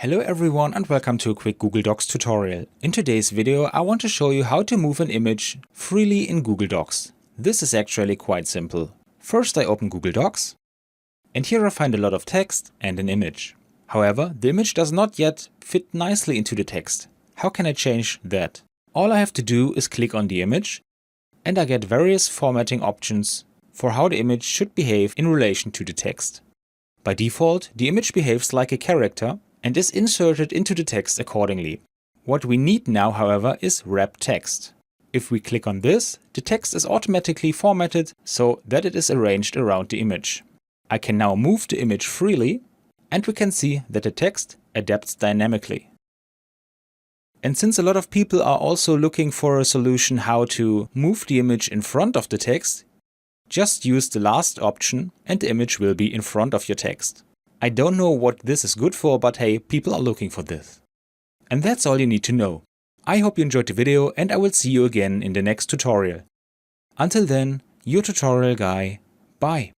Hello everyone and welcome to a quick Google Docs tutorial. In today's video I want to show you how to move an image freely in Google Docs. This is actually quite simple. First I open Google Docs and here I find a lot of text and an image. However, the image does not yet fit nicely into the text. How can I change that? All I have to do is click on the image and I get various formatting options for how the image should behave in relation to the text. By default, the image behaves like a character and is inserted into the text accordingly. What we need now, however, is wrap text. If we click on this, the text is automatically formatted so that it is arranged around the image. I can now move the image freely and we can see that the text adapts dynamically. And since a lot of people are also looking for a solution how to move the image in front of the text, just use the last option and the image will be in front of your text. I don't know what this is good for, but hey, people are looking for this. And that's all you need to know. I hope you enjoyed the video and I will see you again in the next tutorial. Until then, your tutorial guy. Bye.